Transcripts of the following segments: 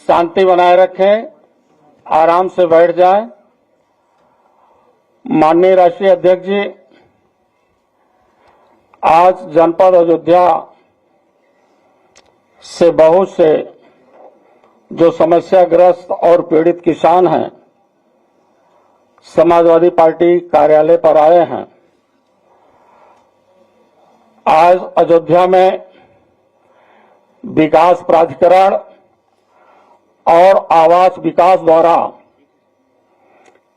शांति बनाए रखें, आराम से बैठ जाएं। माननीय राष्ट्रीय अध्यक्ष जी, आज जनपद अयोध्या से बहुत से जो समस्याग्रस्त और पीड़ित किसान हैं, समाजवादी पार्टी कार्यालय पर आए हैं। आज अयोध्या में विकास प्राधिकरण और आवास विकास द्वारा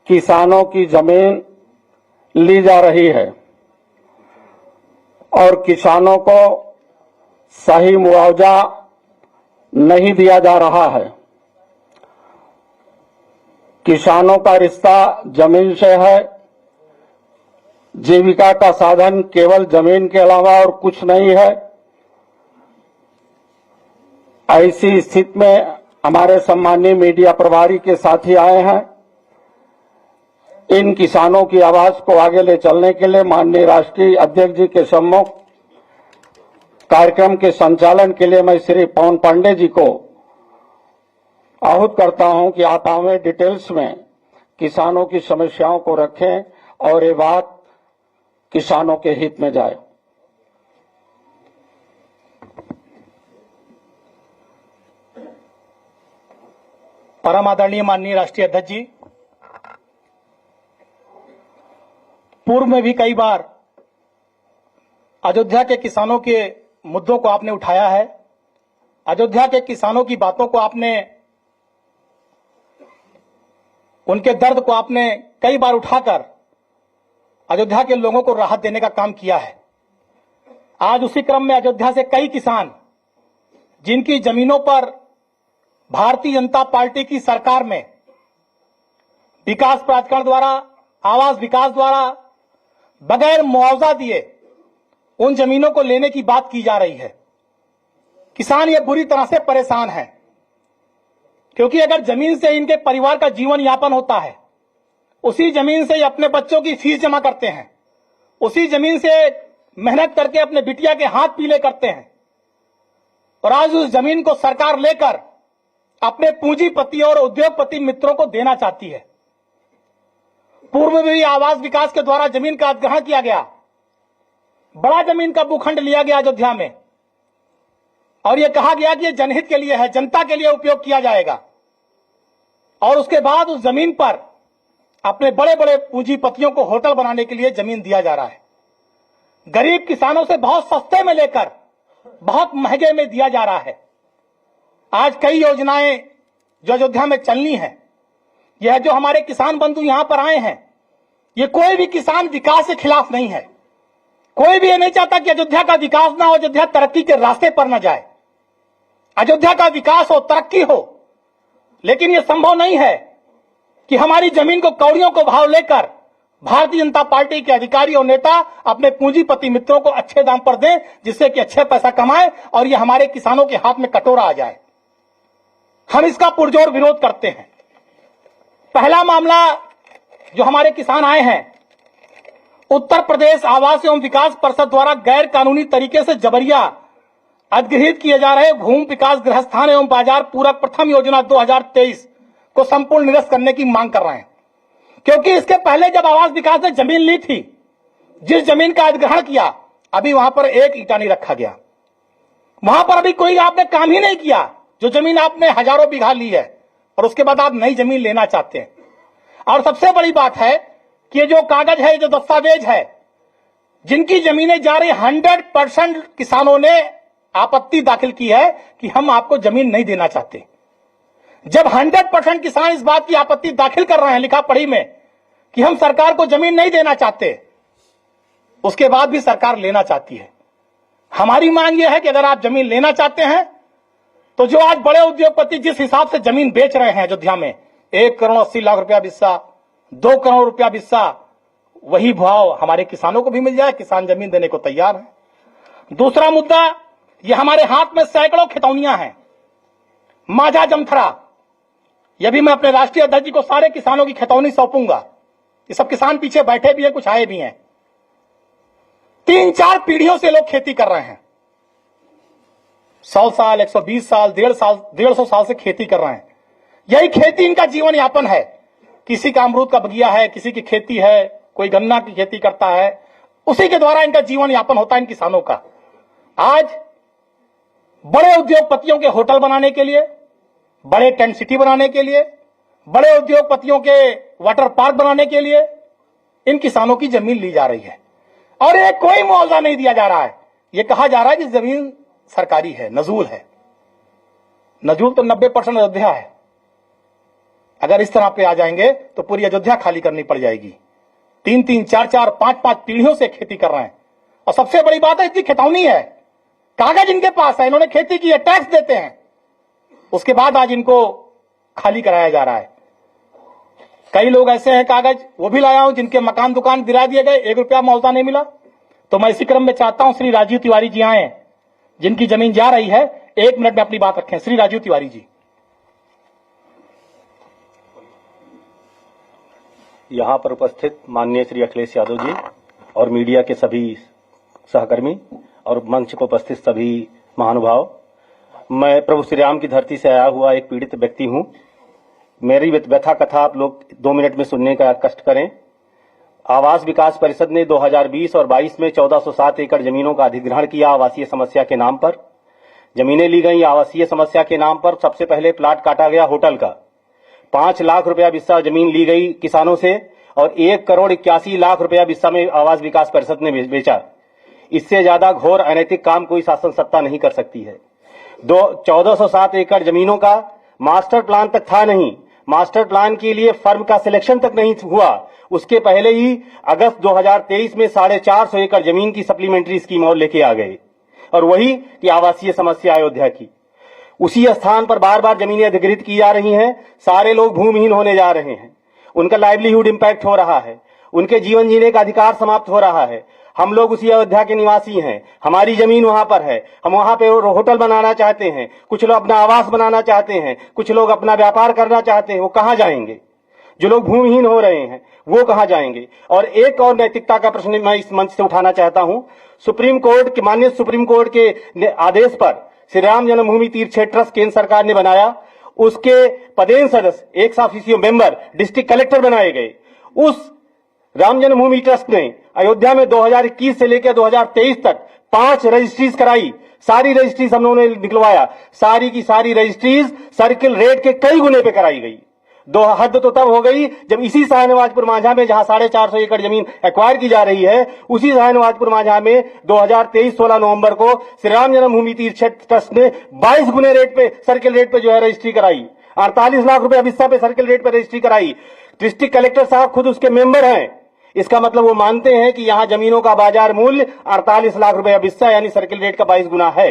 किसानों की जमीन ली जा रही है और किसानों को सही मुआवजा नहीं दिया जा रहा है। किसानों का रिश्ता जमीन से है। जीविका का साधन केवल जमीन के अलावा और कुछ नहीं है। ऐसी स्थिति में हमारे सम्मानीय मीडिया प्रभारी के साथी आए हैं। इन किसानों की आवाज को आगे ले चलने के लिए माननीय राष्ट्रीय अध्यक्ष जी के सम्मुख कार्यक्रम के संचालन के लिए मैं श्री पवन पांडे जी को आहूत करता हूं कि आप हमें डिटेल्स में किसानों की समस्याओं को रखें और ये बात किसानों के हित में जाए। परम आदरणीय माननीय राष्ट्रीय अध्यक्ष जी, पूर्व में भी कई बार अयोध्या के किसानों के मुद्दों को आपने उठाया है। अयोध्या के किसानों की बातों को आपने, उनके दर्द को आपने कई बार उठाकर अयोध्या के लोगों को राहत देने का काम किया है। आज उसी क्रम में अयोध्या से कई किसान जिनकी जमीनों पर भारतीय जनता पार्टी की सरकार में विकास प्राधिकरण द्वारा, आवास विकास द्वारा बगैर मुआवजा दिए उन जमीनों को लेने की बात की जा रही है। किसान ये बुरी तरह से परेशान हैं, क्योंकि अगर जमीन से इनके परिवार का जीवन यापन होता है, उसी जमीन से ये अपने बच्चों की फीस जमा करते हैं, उसी जमीन से मेहनत करके अपने बिटिया के हाथ पीले करते हैं, और आज उस जमीन को सरकार लेकर अपने पूंजीपति और उद्योगपति मित्रों को देना चाहती है। पूर्व में भी आवास विकास के द्वारा जमीन का अधिग्रहण किया गया, बड़ा जमीन का भूखंड लिया गया अयोध्या में, और यह कहा गया कि यह जनहित के लिए है, जनता के लिए उपयोग किया जाएगा। और उसके बाद उस जमीन पर अपने बड़े बड़े पूंजीपतियों को होटल बनाने के लिए जमीन दिया जा रहा है। गरीब किसानों से बहुत सस्ते में लेकर बहुत महंगे में दिया जा रहा है। आज कई योजनाएं जो अयोध्या में चलनी है, यह जो हमारे किसान बंधु यहां पर आए हैं, ये कोई भी किसान विकास के खिलाफ नहीं है। कोई भी ये नहीं चाहता कि अयोध्या का विकास ना हो, अयोध्या तरक्की के रास्ते पर न जाए, अयोध्या का विकास हो, तरक्की हो। लेकिन यह संभव नहीं है कि हमारी जमीन को कौड़ियों को भाव लेकर भारतीय जनता पार्टी के अधिकारी और नेता अपने पूंजीपति मित्रों को अच्छे दाम पर दें, जिससे कि अच्छे पैसा कमाए और यह हमारे किसानों के हाथ में कटोरा आ जाए। हम इसका पुरजोर विरोध करते हैं। पहला मामला जो हमारे किसान आए हैं, उत्तर प्रदेश आवास एवं विकास परिषद द्वारा गैर कानूनी तरीके से जबरिया अधिग्रहित किए जा रहे भूमि विकास गृहस्थान एवं बाजार पूरक प्रथम योजना 2023 को संपूर्ण निरस्त करने की मांग कर रहे हैं। क्योंकि इसके पहले जब आवास विकास ने जमीन ली थी, जिस जमीन का अधिग्रहण किया, अभी वहां पर एक ईंटा नहीं रखा गया। वहां पर अभी कोई आपने काम ही नहीं किया। जो जमीन आपने हजारों बीघा ली है और उसके बाद आप नई जमीन लेना चाहते हैं। और सबसे बड़ी बात है कि ये जो कागज है, जो दस्तावेज है, जिनकी जमीनें जा रही 100% किसानों ने आपत्ति दाखिल की है कि हम आपको जमीन नहीं देना चाहते। जब 100% किसान इस बात की आपत्ति दाखिल कर रहे हैं लिखा पढ़ी में कि हम सरकार को जमीन नहीं देना चाहते, उसके बाद भी सरकार लेना चाहती है। हमारी मांग यह है कि अगर आप जमीन लेना चाहते हैं तो जो आज बड़े उद्योगपति जिस हिसाब से जमीन बेच रहे हैं अयोध्या में, 1 करोड़ 80 लाख रुपया बिस्सा, 2 करोड़ रुपया बिस्सा, वही भाव हमारे किसानों को भी मिल जाए। किसान जमीन देने को तैयार है। दूसरा मुद्दा, यह हमारे हाथ में सैकड़ों खितौनियां हैं। माझा जमथरा, यह भी मैं अपने राष्ट्रीय अध्यक्ष जी को सारे किसानों की खितौनी सौंपूंगा। ये सब किसान पीछे बैठे भी हैं, कुछ आए भी हैं। 3-4 पीढ़ियों से लोग खेती कर रहे हैं। 100 साल, 120 साल, 150 साल से खेती कर रहे हैं। यही खेती इनका जीवन यापन है। किसी का अमरूद का बगिया है, किसी की खेती है, कोई गन्ना की खेती करता है, उसी के द्वारा इनका जीवन यापन होता है इन किसानों का। आज बड़े उद्योगपतियों के होटल बनाने के लिए, बड़े टेंट सिटी बनाने के लिए, बड़े उद्योगपतियों के वाटर पार्क बनाने के लिए इन किसानों की जमीन ली जा रही है और ये कोई मुआवजा नहीं दिया जा रहा है। ये कहा जा रहा है कि जमीन सरकारी है, नजूल है। नजूल तो 90% अयोध्या है। अगर इस तरह पे आ जाएंगे तो पूरी अयोध्या खाली करनी पड़ जाएगी। 3-3, 4-4, 5-5 पीढ़ियों से खेती कर रहे हैं और सबसे बड़ी बात है इतनी खितौनी है, कागज इनके पास है, इन्होंने खेती की है, टैक्स देते हैं, उसके बाद आज इनको खाली कराया जा रहा है। कई लोग ऐसे हैं, कागज वो भी लाया हूं, जिनके मकान दुकान गिरा दिए गए, 1 रुपया मुआवजा नहीं मिला। तो मैं इसी क्रम में चाहता हूं श्री राजीव तिवारी जी आए, जिनकी जमीन जा रही है, 1 मिनट में अपनी बात रखें। श्री राजीव तिवारी जी। यहाँ पर उपस्थित माननीय श्री अखिलेश यादव जी और मीडिया के सभी सहकर्मी और मंच पर उपस्थित सभी महानुभाव, मैं प्रभु श्री राम की धरती से आया हुआ एक पीड़ित व्यक्ति हूँ। मेरी व्यथा कथा आप लोग 2 मिनट में सुनने का कष्ट करें। आवास विकास परिषद ने 2020 और 22 में 1407 एकड़ जमीनों का अधिग्रहण किया आवासीय समस्या के नाम पर। जमीनें ली गई आवासीय समस्या के नाम पर। सबसे पहले प्लाट काटा गया होटल का, 5 लाख रुपया बिस्सा जमीन ली गई किसानों से और 1,81,00,000 रुपया बिस्सा में आवास विकास परिषद ने बेचा। इससे ज्यादा घोर अनैतिक काम कोई शासन सत्ता नहीं कर सकती है। 1407 एकड़ जमीनों का मास्टर प्लान तक था नहीं, मास्टर प्लान के लिए फर्म का सिलेक्शन तक नहीं हुआ। उसके पहले ही अगस्त 2023 में 450 एकड़ जमीन की सप्लीमेंट्री स्कीम और लेके आ गए, और वही कि आवासीय समस्या अयोध्या की। उसी स्थान पर बार बार जमीनें अधिग्रहित की जा रही हैं। सारे लोग भूमिहीन होने जा रहे हैं, उनका लाइवलीहुड इंपैक्ट हो रहा है, उनके जीवन जीने का अधिकार समाप्त हो रहा है। हम लोग उसी अयोध्या के निवासी हैं, हमारी जमीन वहां पर है, हम वहां पे होटल बनाना चाहते हैं, कुछ लोग अपना आवास बनाना चाहते हैं, कुछ लोग अपना व्यापार करना चाहते हैं। वो कहां जाएंगे? जो लोग भूमिहीन हो रहे हैं वो कहां जाएंगे? और एक और नैतिकता का प्रश्न मैं इस मंच से उठाना चाहता हूं। सुप्रीम कोर्ट के माननीय सुप्रीम कोर्ट के आदेश पर श्री राम जन्मभूमि तीर्थ क्षेत्र ट्रस्ट केंद्र सरकार ने बनाया, उसके पदेन सदस्य ex officio member district collector बनाए गए। उस राम जन्मभूमि ट्रस्ट ने अयोध्या में 2021 से लेकर 2023 तक 5 रजिस्ट्रीज कराई। सारी रजिस्ट्रीज हम लोगों ने निकलवाया, सारी की सारी रजिस्ट्रीज सर्किल रेट के कई गुने पे कराई गई। हद तो तब हो गई जब इसी शाहनवाजपुर मांझा में जहां 450 एकड़ जमीन एक्वायर की जा रही है, उसी शाहनवाजपुर मांझा में 2023 16 नवंबर को श्री राम जन्मभूमि तीर्थ क्षेत्र ट्रस्ट ने 22 गुने रेट पे सर्किल रेट पे जो है रजिस्ट्री कराई। 48 लाख रुपए बिस्सा पे सर्किल रेट पे रजिस्ट्री कराई। डिस्ट्रिक्ट कलेक्टर साहब खुद उसके मेंबर हैं। इसका मतलब वो मानते हैं कि यहां जमीनों का बाजार मूल्य 48 लाख रुपए बिस्सा यानी सर्किल रेट का 22 गुना है।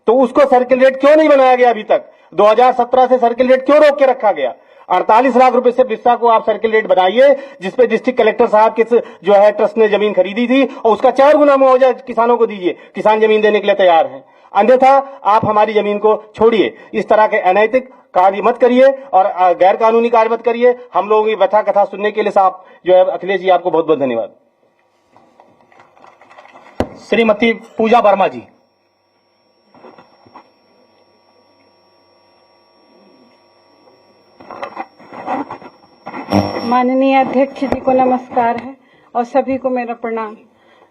तो उसको सर्किल रेट क्यों नहीं बनाया गया अभी तक? 2017 से सर्किल रेट क्यों रोक के रखा गया? 48 लाख रुपए से बिस्सा को आप सर्किल रेट बनाइए, जिसपे डिस्ट्रिक्ट कलेक्टर साहब के जो है ट्रस्ट ने जमीन खरीदी थी, और उसका 4 गुना मुआवजा किसानों को दीजिए। किसान जमीन देने के लिए तैयार हैं, अन्यथा आप हमारी जमीन को छोड़िए। इस तरह के अनैतिक कार्य मत करिए और गैर कानूनी कार्य मत करिए। हम लोगों की व्यथा कथा सुनने के लिए साहब जो है अखिलेश जी आपको बहुत बहुत धन्यवाद। श्रीमती पूजा वर्मा जी। माननीय अध्यक्ष जी को नमस्कार है और सभी को मेरा प्रणाम।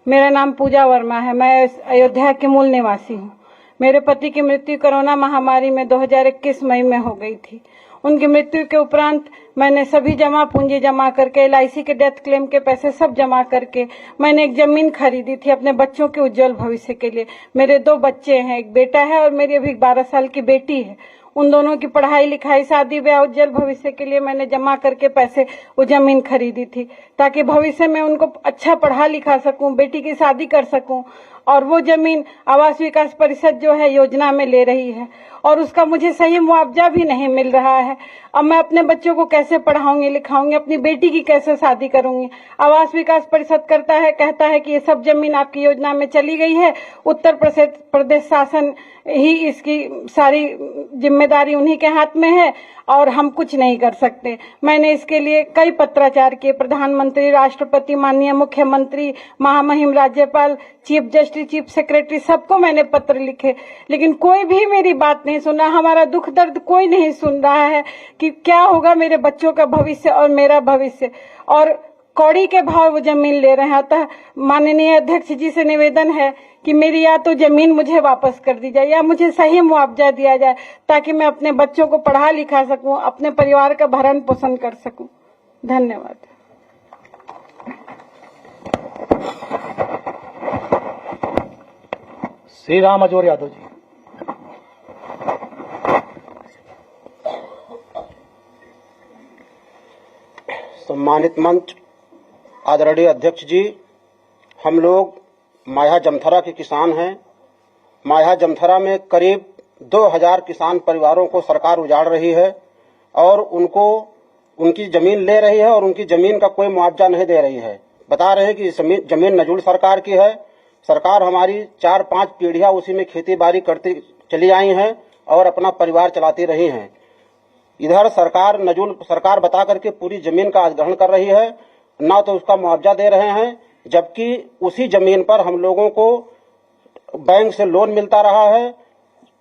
मेरा नाम पूजा वर्मा है, मैं अयोध्या के मूल निवासी हूँ। मेरे पति की मृत्यु कोरोना महामारी में 2021 मई में हो गई थी। उनकी मृत्यु के उपरांत मैंने सभी जमा पूंजी जमा करके, LIC के डेथ क्लेम के पैसे सब जमा करके मैंने एक जमीन खरीदी थी अपने बच्चों के उज्जवल भविष्य के लिए। मेरे 2 बच्चे हैं, एक बेटा है और मेरी अभी 12 साल की बेटी है। उन दोनों की पढ़ाई लिखाई, शादी ब्याह, उज्जवल भविष्य के लिए मैंने जमा करके पैसे वो जमीन खरीदी थी, ताकि भविष्य में उनको अच्छा पढ़ा लिखा सकूं, बेटी की शादी कर सकूं। और वो जमीन आवास विकास परिषद जो है योजना में ले रही है और उसका मुझे सही मुआवजा भी नहीं मिल रहा है। अब मैं अपने बच्चों को कैसे कैसे पढ़ाऊंगी लिखाऊंगी, अपनी बेटी की कैसे शादी करूंगी। आवास विकास परिषद कहता है कि ये सब जमीन आपकी योजना में चली गई है, उत्तर प्रदेश शासन ही इसकी सारी जिम्मेदारी उन्हीं के हाथ में है और हम कुछ नहीं कर सकते। मैंने इसके लिए कई पत्राचार किए, प्रधानमंत्री, राष्ट्रपति, माननीय मुख्यमंत्री, महामहिम राज्यपाल, चीफ जस्टिस, चीफ सेक्रेटरी, सबको मैंने पत्र लिखे, लेकिन कोई भी मेरी बात नहीं सुना। हमारा दुख दर्द कोई नहीं सुन रहा है कि क्या होगा मेरे बच्चों का भविष्य और मेरा भविष्य। और कौड़ी के भाव वो जमीन ले रहे हैं। अतः माननीय अध्यक्ष जी से निवेदन है कि मेरी या तो जमीन मुझे वापस कर दी जाए या मुझे सही मुआवजा दिया जाए, ताकि मैं अपने बच्चों को पढ़ा लिखा सकूं, अपने परिवार का भरण पोषण कर सकूं। धन्यवाद। श्री राम अजोर यादव जी। सम्मानित मंच, आदरणीय अध्यक्ष जी, हम लोग माया जमथरा के किसान हैं। माया जमथरा में करीब 2000 किसान परिवारों को सरकार उजाड़ रही है और उनको उनकी जमीन ले रही है और उनकी जमीन का कोई मुआवजा नहीं दे रही है। बता रहे हैं कि जमीन नजूल सरकार की है। सरकार हमारी 4-5 पीढ़ियां उसी में खेती बाड़ी करती चली आई हैं और अपना परिवार चलाती रही हैं। इधर नजूल सरकार बता करके पूरी जमीन का अधिग्रहण कर रही है, ना तो उसका मुआवजा दे रहे हैं, जबकि उसी जमीन पर हम लोगों को बैंक से लोन मिलता रहा है,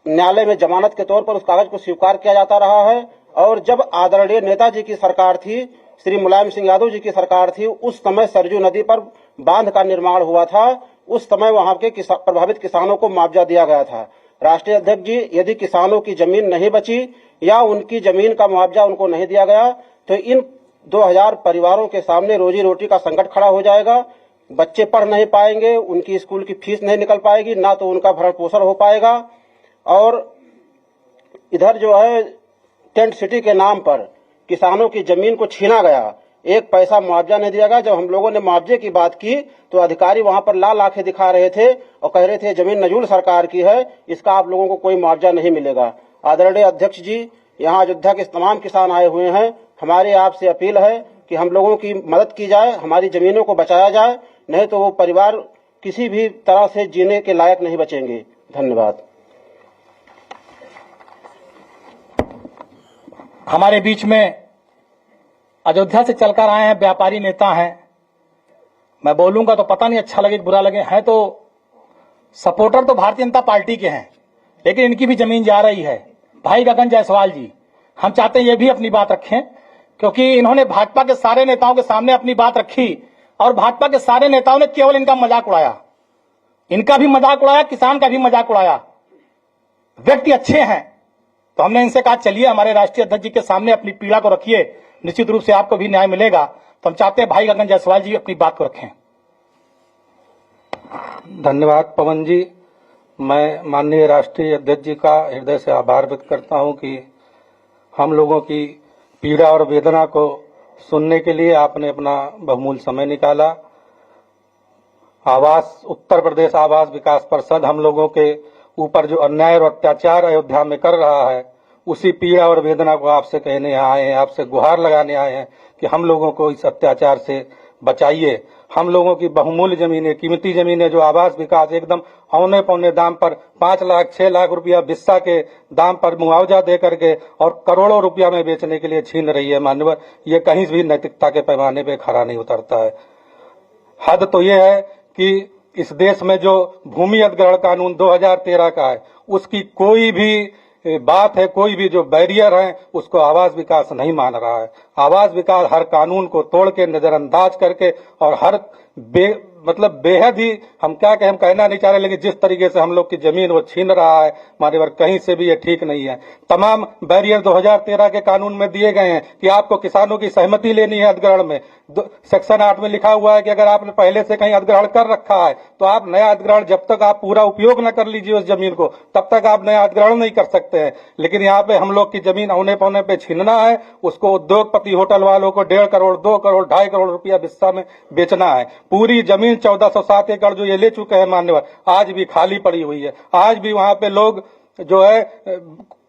न्यायालय में जमानत के तौर पर उस कागज को स्वीकार किया जाता रहा है। और जब आदरणीय नेताजी की सरकार थी, श्री मुलायम सिंह यादव जी की सरकार थी, उस समय सरजू नदी पर बांध का निर्माण हुआ था। उस समय वहां के प्रभावित किसानों को मुआवजा दिया गया था। राष्ट्रीय अध्यक्ष जी, यदि किसानों की जमीन नहीं बची या उनकी जमीन का मुआवजा उनको नहीं दिया गया तो इन 2000 परिवारों के सामने रोजी रोटी का संकट खड़ा हो जाएगा। बच्चे पढ़ नहीं पाएंगे, उनकी स्कूल की फीस नहीं निकल पाएगी, ना तो उनका भरण पोषण हो पाएगा। और इधर जो है टेंट सिटी के नाम पर किसानों की जमीन को छीना गया, एक पैसा मुआवजा नहीं दिया गया। जब हम लोगों ने मुआवजे की बात की तो अधिकारी वहां पर लाल आंखें दिखा रहे थे और कह रहे थे जमीन नजूल सरकार की है, इसका आप लोगों को कोई मुआवजा नहीं मिलेगा। आदरणीय अध्यक्ष जी, यहाँ अयोध्या के तमाम किसान आए हुए हैं, हमारी आपसे अपील है कि हम लोगों की मदद की जाए, हमारी जमीनों को बचाया जाए, नहीं तो वो परिवार किसी भी तरह से जीने के लायक नहीं बचेंगे। धन्यवाद। हमारे बीच में अयोध्या से चलकर आए हैं व्यापारी नेता हैं। मैं बोलूंगा तो पता नहीं अच्छा लगे बुरा लगे, हैं तो सपोर्टर तो भारतीय जनता पार्टी के हैं, लेकिन इनकी भी जमीन जा रही है। भाई गगन जायसवाल जी, हम चाहते हैं ये भी अपनी बात रखें, क्योंकि इन्होंने भाजपा के सारे नेताओं के सामने अपनी बात रखी और भाजपा के सारे नेताओं ने केवल इनका मजाक उड़ाया। इनका भी मजाक उड़ाया, किसान का भी मजाक उड़ाया। व्यक्ति अच्छे हैं तो हमने इनसे कहा चलिए हमारे राष्ट्रीय अध्यक्ष जी के सामने अपनी पीड़ा को रखिए, निश्चित रूप से आपको भी न्याय मिलेगा। तो हम चाहते हैं भाई गगन जायसवाल जी अपनी बात को रखें। धन्यवाद पवन जी। मैं माननीय राष्ट्रीय अध्यक्ष जी का हृदय से आभार व्यक्त करता हूं कि हम लोगों की पीड़ा और वेदना को सुनने के लिए आपने अपना बहुमूल्य समय निकाला। उत्तर प्रदेश आवास विकास परिषद हम लोगों के ऊपर जो अन्याय और अत्याचार अयोध्या में कर रहा है, उसी पीड़ा और वेदना को आपसे कहने आए हैं, आपसे गुहार लगाने आए हैं कि हम लोगों को इस अत्याचार से बचाइए। हम लोगों की बहुमूल्य जमीनें, कीमती जमीनें जो आवास विकास एकदम औने पौने दाम पर 5 लाख 6 लाख रुपया बिस्सा के दाम पर मुआवजा दे करके और करोड़ों रुपया में बेचने के लिए छीन रही है मान्यवर, ये कहीं भी नैतिकता के पैमाने पे खरा नहीं उतरता है। हद तो ये है कि इस देश में जो भूमि अधिग्रहण कानून 2013 का है, उसकी कोई भी बात है, कोई भी जो बैरियर है, उसको आवास विकास नहीं मान रहा है। आवास विकास हर कानून को तोड़ के, नजरअंदाज करके और हर बेहद ही हम कहना नहीं चाह रहे, लेकिन जिस तरीके से हम लोग की जमीन वो छीन रहा है मान्यवर, कहीं से भी ये ठीक नहीं है। तमाम बैरियर 2013 के कानून में दिए गए हैं कि आपको किसानों की सहमति लेनी है अधिग्रहण में। सेक्शन 8 में लिखा हुआ है कि अगर आपने पहले से कहीं अधिग्रहण कर रखा है तो आप नया अधिग्रहण, जब तक आप पूरा उपयोग न कर लीजिए उस जमीन को, तब तक आप नया अधिग्रहण नहीं कर सकते हैं। लेकिन यहाँ पे हम लोग की जमीन औने पौने पे छीनना है, उसको उद्योगपति होटल वालों को 1.5 करोड़ 2 करोड़ 2.5 करोड़ रुपया बिस्सा में बेचना है। पूरी जमीन 1407 एकड़ जो ये ले चुके हैं मान्यवर, आज भी खाली पड़ी हुई है। आज भी वहां पे लोग जो है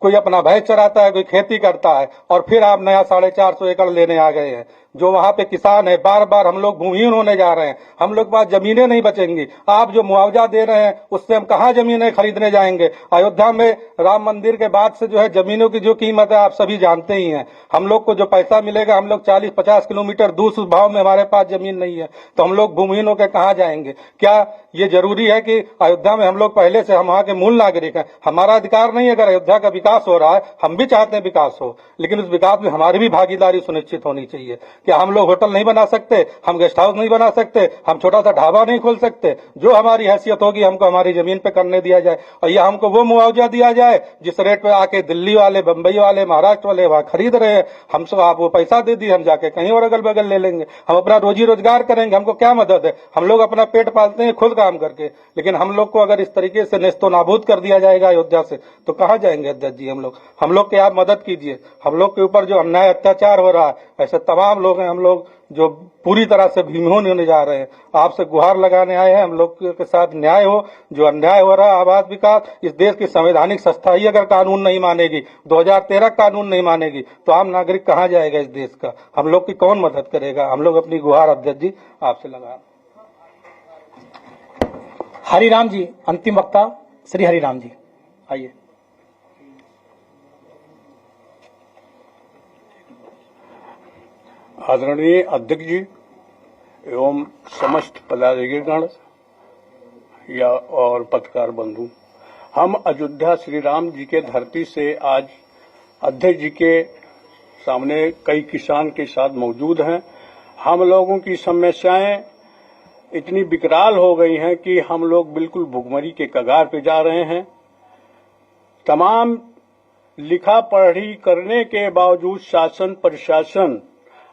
कोई अपना भैंस चराता है, कोई खेती करता है, और फिर आप नया 450 एकड़ लेने आ गए हैं। जो वहां पे किसान है, बार बार हम लोग भूमिहीन होने जा रहे हैं, हम लोग के पास जमीनें नहीं बचेंगी। आप जो मुआवजा दे रहे हैं उससे हम कहाँ जमीनें खरीदने जाएंगे। अयोध्या में राम मंदिर के बाद से जो है जमीनों की जो कीमत है आप सभी जानते ही हैं। हम लोग को जो पैसा मिलेगा, हम लोग 40-50 किलोमीटर दूर उस भाव में हमारे पास जमीन नहीं है, तो हम लोग भूमिहीन होकर कहाँ जाएंगे। क्या ये जरूरी है कि अयोध्या में हम लोग पहले से, हम वहाँ के मूल नागरिक हैं, हमारा अधिकार नहीं है। अगर अयोध्या का विकास हो रहा है, हम भी चाहते हैं विकास हो, लेकिन उस विकास में हमारी भी भागीदारी सुनिश्चित होनी चाहिए। क्या हम लोग होटल नहीं बना सकते, हम गेस्ट हाउस नहीं बना सकते, हम छोटा सा ढाबा नहीं खोल सकते? जो हमारी हैसियत होगी हमको हमारी जमीन पे करने दिया जाए, और या हमको वो मुआवजा दिया जाए जिस रेट पे आके दिल्ली वाले, बंबई वाले, महाराष्ट्र वाले वहां खरीद रहे हैं। हमसे आप वो पैसा दे दिए, हम जाके कहीं और अगल बगल ले लेंगे, हम अपना रोजी रोजगार करेंगे, हमको क्या मदद है? हम लोग अपना पेट पालते हैं खुद काम करके, लेकिन हम लोग को अगर इस तरीके से नेस्तो नाबूद कर दिया जाएगा अयोध्या से, तो कहाँ जाएंगे अध्यक्ष जी हम लोग की आप मदद कीजिए। हम लोग के ऊपर जो अन्याय अत्याचार हो रहा है, ऐसे तमाम लोग हैं हम लोग जो पूरी तरह से भीमहीन होने जा रहे हैं। आपसे गुहार लगाने आए हैं, हम लोग के साथ न्याय हो। जो अन्याय हो रहा है आबाद विकास, इस देश की संवैधानिक संस्था ही अगर कानून नहीं मानेगी, 2013 कानून नहीं मानेगी, तो आम नागरिक कहाँ जाएगा इस देश का? हम लोग की कौन मदद करेगा? हम लोग अपनी गुहार अध्यक्ष जी आपसे लगा। हरिराम जी, अंतिम वक्ता श्री हरिराम जी, आइए। आदरणीय अध्यक्ष जी एवं समस्त पदाधिकारीगण या और पत्रकार बंधु, हम अयोध्या श्री राम जी के धरती से आज अध्यक्ष जी के सामने कई किसान के साथ मौजूद हैं। हम लोगों की समस्याएं इतनी विकराल हो गई हैं कि हम लोग बिल्कुल भुखमरी के कगार पे जा रहे हैं। तमाम लिखा पढ़ी करने के बावजूद शासन प्रशासन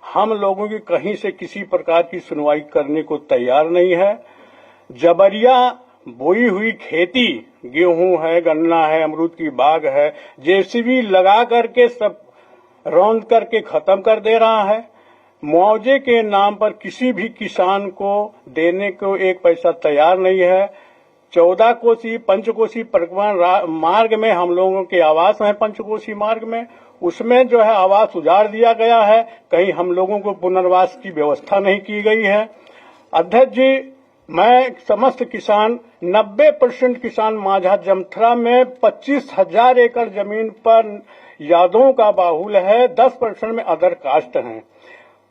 हम लोगों की कहीं से किसी प्रकार की सुनवाई करने को तैयार नहीं है। जबरिया बोई हुई खेती, गेहूं है, गन्ना है, अमरूद की बाग है, जेसीबी लगा करके सब रौंद करके खत्म कर दे रहा है। मुआवजे के नाम पर किसी भी किसान को देने को एक पैसा तैयार नहीं है। 14 कोसी पंचकोसी परिक्रमा मार्ग में हम लोगों के आवास हैं, पंचकोसी मार्ग में, उसमें जो है आवास उजाड़ दिया गया है। कहीं हम लोगों को पुनर्वास की व्यवस्था नहीं की गई है। अध्यक्ष जी, मैं समस्त किसान 90% किसान माझा जमथरा में 25,000 एकड़ जमीन पर यादवों का बाहुल है, 10% में अदर कास्ट हैं,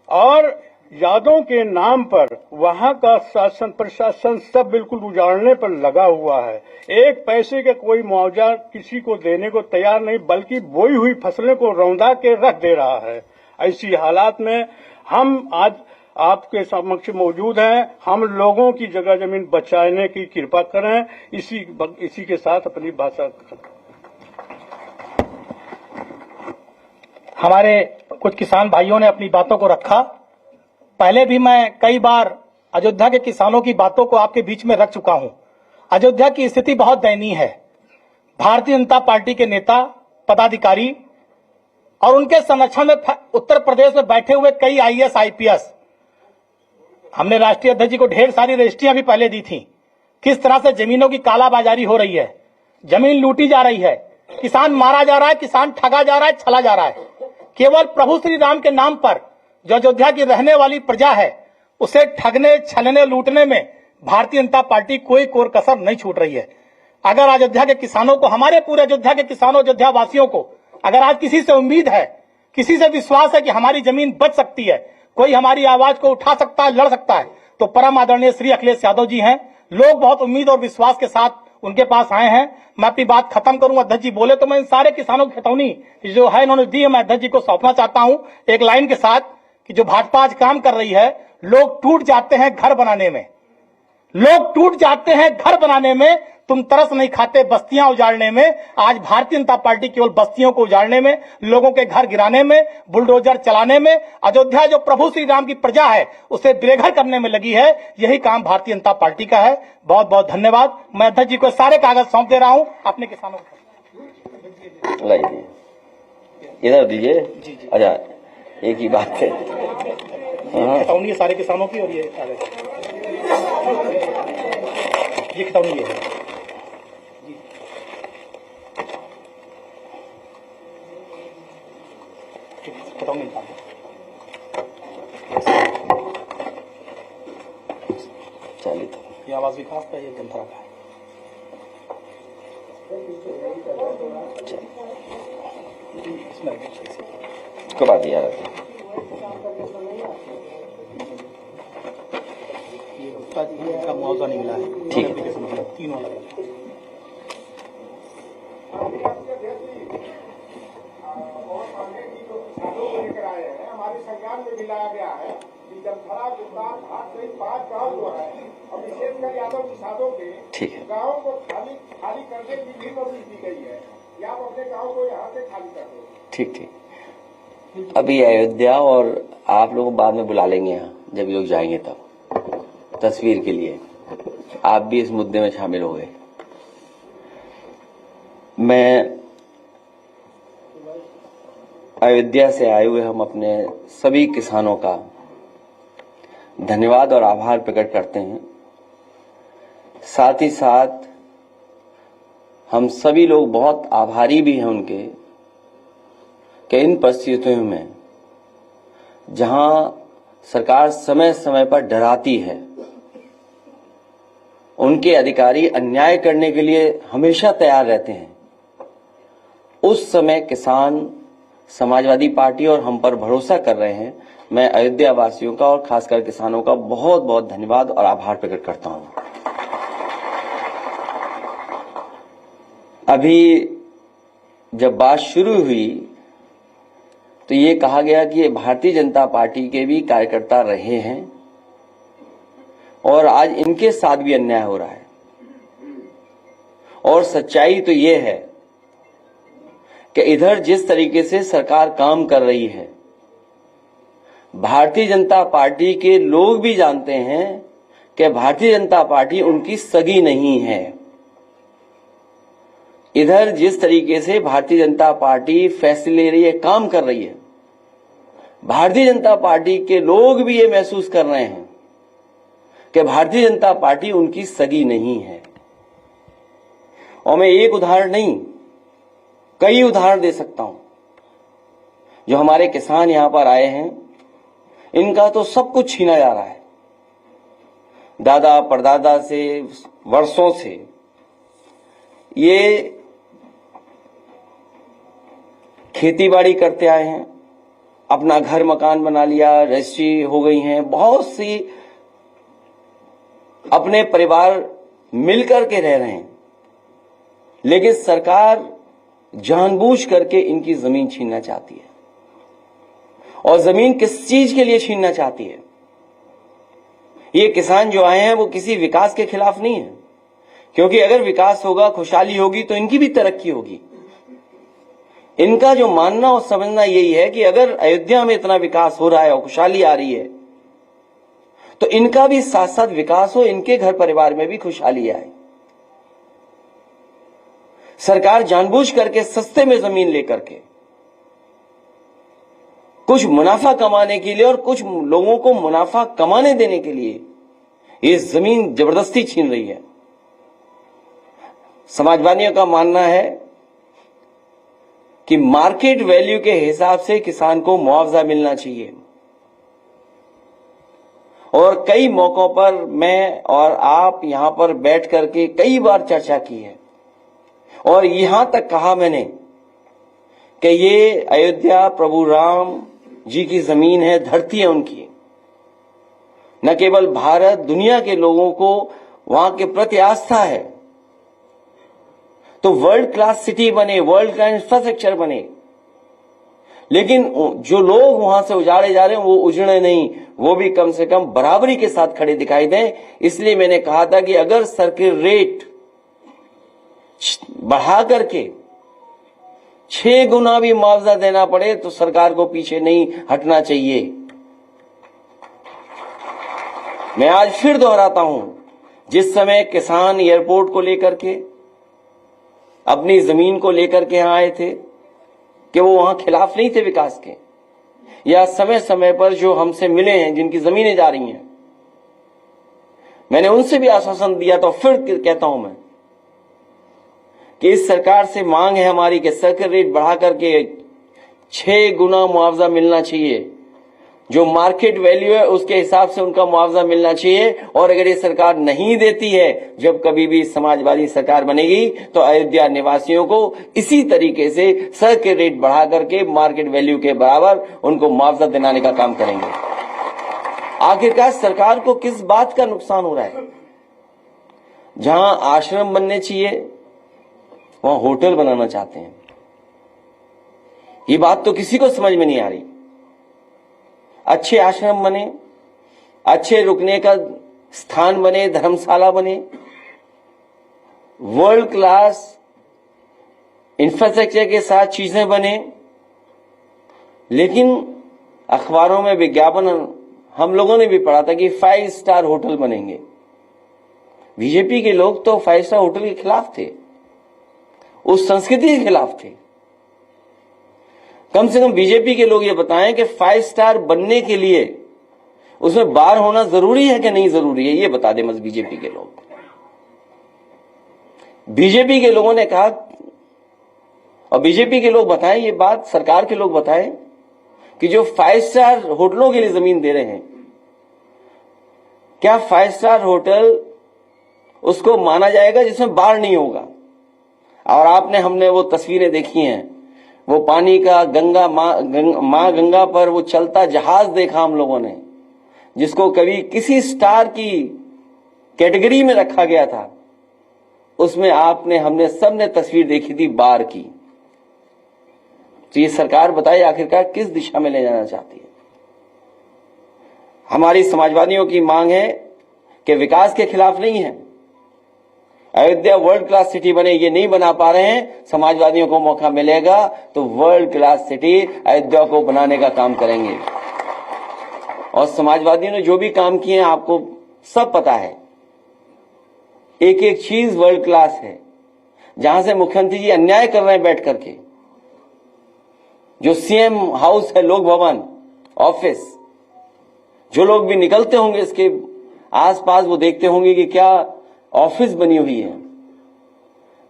और यादों के नाम पर वहां का शासन प्रशासन सब बिल्कुल उजाड़ने पर लगा हुआ है। एक पैसे का कोई मुआवजा किसी को देने को तैयार नहीं, बल्कि बोई हुई फसलों को रौंदा के रख दे रहा है। ऐसी हालात में हम आज आपके समक्ष मौजूद हैं। हम लोगों की जगह जमीन बचाने की कृपा करें। इसी के साथ अपनी भाषा हमारे कुछ किसान भाइयों ने अपनी बातों को रखा। पहले भी मैं कई बार अयोध्या के किसानों की बातों को आपके बीच में रख चुका हूं। अयोध्या की स्थिति बहुत दयनीय है। भारतीय जनता पार्टी के नेता, पदाधिकारी और उनके संरक्षण में उत्तर प्रदेश में बैठे हुए कई आईएएस, आईपीएस, हमने राष्ट्रीय अध्यक्ष जी को ढेर सारी रजिस्ट्रियां भी पहले दी थी। किस तरह से जमीनों की कालाबाजारी हो रही है, जमीन लूटी जा रही है, किसान मारा जा रहा है, किसान ठगा जा रहा है, छला जा रहा है। केवल प्रभु श्री राम के नाम पर जो अयोध्या की रहने वाली प्रजा है, उसे ठगने, छलने, लूटने में भारतीय जनता पार्टी कोई कोर कसर नहीं छूट रही है। अगर अयोध्या के किसानों को, हमारे पूरे अयोध्या के किसानों, अयोध्या वासियों को अगर आज किसी से उम्मीद है, किसी से विश्वास है कि हमारी जमीन बच सकती है, कोई हमारी आवाज को उठा सकता है, लड़ सकता है, तो परम आदरणीय श्री अखिलेश यादव जी हैं। लोग बहुत उम्मीद और विश्वास के साथ उनके पास आए हैं। मैं अपनी बात खत्म करूं, अध्यक्ष जी बोले तो मैं इन सारे किसानों की खतौनी जो है इन्होंने दी है, मैं अध्यक्ष जी को सौंपना चाहता हूं एक लाइन के साथ कि जो भाजपा आज काम कर रही है, लोग टूट जाते हैं घर बनाने में, लोग टूट जाते हैं घर बनाने में, तुम तरस नहीं खाते बस्तियां उजाड़ने में। आज भारतीय जनता पार्टी केवल बस्तियों को उजाड़ने में, लोगों के घर गिराने में, बुलडोजर चलाने में, अयोध्या जो प्रभु श्री राम की प्रजा है उसे बेघर करने में लगी है। यही काम भारतीय जनता पार्टी का है। बहुत बहुत धन्यवाद। मैं अध्यक्ष जी को सारे कागज सौंप दे रहा हूं अपने किसानों को। लाइए इधर दीजिए। अच्छा, एक ही बात है, खतौनी सारे किसानों की, और ये खतौनी है। बताओ मिलता चलिए तो ये आवास विकास का, ये जमथरा का है। इसमें उसके बाद दिया रहता है। ये उसका मुआवजा नहीं मिला है। ठीक है। एप्लीकेशन में तीनों अलग अलग। हमारे संज्ञान में भी लाया गया है कि जमथरा गुजरात घाट सहित 5 गांव जो है और विशेषकर यादव किसानों के ठीक है। गांवों को खाली करने की भी नोटिस दी गई है कि आप अपने गांव को यहाँ से खाली कर दो। ठीक ठीक। अभी अयोध्या, और आप लोग बाद में बुला लेंगे यहाँ जब लोग जाएंगे तब तस्वीर के लिए आप भी इस मुद्दे में शामिल हो गए। मैं अयोध्या से आए हुए हम अपने सभी किसानों का धन्यवाद और आभार प्रकट करते हैं। साथ ही साथ हम सभी लोग बहुत आभारी भी हैं उनके कि इन परिस्थितियों में जहां सरकार समय समय पर डराती है, उनके अधिकारी अन्याय करने के लिए हमेशा तैयार रहते हैं, उस समय किसान समाजवादी पार्टी और हम पर भरोसा कर रहे हैं। मैं अयोध्या वासियों का और खासकर किसानों का बहुत बहुत धन्यवाद और आभार प्रकट करता हूं। अभी जब बात शुरू हुई तो ये कहा गया कि ये भारतीय जनता पार्टी के भी कार्यकर्ता रहे हैं और आज इनके साथ भी अन्याय हो रहा है। और सच्चाई तो ये है कि इधर जिस तरीके से सरकार काम कर रही है, भारतीय जनता पार्टी के लोग भी जानते हैं कि भारतीय जनता पार्टी उनकी सगी नहीं है। इधर जिस तरीके से भारतीय जनता पार्टी फैसले ले रही है, काम कर रही है, भारतीय जनता पार्टी के लोग भी ये महसूस कर रहे हैं कि भारतीय जनता पार्टी उनकी सगी नहीं है। और मैं एक उदाहरण नहीं, कई उदाहरण दे सकता हूं। जो हमारे किसान यहां पर आए हैं, इनका तो सब कुछ छीना जा रहा है। दादा परदादा से वर्षों से ये खेतीबाड़ी करते आए हैं, अपना घर मकान बना लिया, रजिस्ट्री हो गई हैं, बहुत सी अपने परिवार मिलकर के रह रहे हैं, लेकिन सरकार जानबूझ करके इनकी जमीन छीनना चाहती है। और जमीन किस चीज के लिए छीनना चाहती है? ये किसान जो आए हैं वो किसी विकास के खिलाफ नहीं है, क्योंकि अगर विकास होगा, खुशहाली होगी तो इनकी भी तरक्की होगी। इनका जो मानना और समझना यही है कि अगर अयोध्या में इतना विकास हो रहा है और खुशहाली आ रही है, तो इनका भी साथ साथ विकास हो, इनके घर परिवार में भी खुशहाली आए। सरकार जानबूझ करके सस्ते में जमीन लेकर के कुछ मुनाफा कमाने के लिए और कुछ लोगों को मुनाफा कमाने देने के लिए ये जमीन जबरदस्ती छीन रही है। समाजवादियों का मानना है कि मार्केट वैल्यू के हिसाब से किसान को मुआवजा मिलना चाहिए। और कई मौकों पर मैं और आप यहां पर बैठ करके कई बार चर्चा की है और यहां तक कहा मैंने कि ये अयोध्या प्रभु राम जी की जमीन है, धरती है उनकी। न केवल भारत, दुनिया के लोगों को वहां के प्रति आस्था है। तो वर्ल्ड क्लास सिटी बने, वर्ल्ड क्लास इंफ्रास्ट्रक्चर बने, लेकिन जो लोग वहां से उजाड़े जा रहे हैं वो उजड़े नहीं, वो भी कम से कम बराबरी के साथ खड़े दिखाई दें। इसलिए मैंने कहा था कि अगर सर्किल रेट बढ़ा करके 6 गुना भी मुआवजा देना पड़े तो सरकार को पीछे नहीं हटना चाहिए। मैं आज फिर दोहराता हूं, जिस समय किसान एयरपोर्ट को लेकर के, अपनी जमीन को लेकर के यहां आए थे, कि वो वहां खिलाफ नहीं थे विकास के, या समय समय पर जो हमसे मिले हैं, जिनकी जमीनें जा रही हैं, मैंने उनसे भी आश्वासन दिया। तो फिर कहता हूं मैं कि इस सरकार से मांग है हमारी कि सर्किल रेट बढ़ा करके 6 गुना मुआवजा मिलना चाहिए। जो मार्केट वैल्यू है उसके हिसाब से उनका मुआवजा मिलना चाहिए। और अगर ये सरकार नहीं देती है, जब कभी भी समाजवादी सरकार बनेगी तो अयोध्या निवासियों को इसी तरीके से सर के रेट बढ़ा करके मार्केट वैल्यू के बराबर उनको मुआवजा दिलाने का काम करेंगे। आखिरकार सरकार को किस बात का नुकसान हो रहा है? जहां आश्रम बनने चाहिए वहां होटल बनाना चाहते हैं। ये बात तो किसी को समझ में नहीं आ रही। अच्छे आश्रम बने, अच्छे रुकने का स्थान बने, धर्मशाला बने, वर्ल्ड क्लास इंफ्रास्ट्रक्चर के साथ चीजें बने, लेकिन अखबारों में विज्ञापन हम लोगों ने भी पढ़ा था कि 5 स्टार होटल बनेंगे। बीजेपी के लोग तो 5 स्टार होटल के खिलाफ थे, उस संस्कृति के खिलाफ थे। कम से कम बीजेपी के लोग ये बताएं कि 5 स्टार बनने के लिए उसमें बार होना जरूरी है कि नहीं जरूरी है, ये बता दें बस बीजेपी के लोग। बीजेपी के लोगों ने कहा, और बीजेपी के लोग बताएं ये बात, सरकार के लोग बताएं कि जो 5 स्टार होटलों के लिए जमीन दे रहे हैं, क्या 5 स्टार होटल उसको माना जाएगा जिसमें बाढ़ नहीं होगा? और हमने वो तस्वीरें देखी हैं, वो पानी का मां गंगा पर वो चलता जहाज देखा हम लोगों ने, जिसको कभी किसी स्टार की कैटेगरी में रखा गया था। उसमें हमने सबने तस्वीर देखी थी बाढ़ की। तो ये सरकार बताइए आखिरकार किस दिशा में ले जाना चाहती है? हमारी समाजवादियों की मांग है कि विकास के खिलाफ नहीं है, अयोध्या वर्ल्ड क्लास सिटी बने, ये नहीं बना पा रहे हैं। समाजवादियों को मौका मिलेगा तो वर्ल्ड क्लास सिटी अयोध्या को बनाने का काम करेंगे। और समाजवादियों ने जो भी काम किए हैं आपको सब पता है, एक एक चीज वर्ल्ड क्लास है। जहां से मुख्यमंत्री जी अन्याय कर रहे हैं बैठ करके, जो सीएम हाउस है, लोक भवन ऑफिस, जो लोग भी निकलते होंगे इसके आसपास वो देखते होंगे कि क्या ऑफिस बनी हुई है।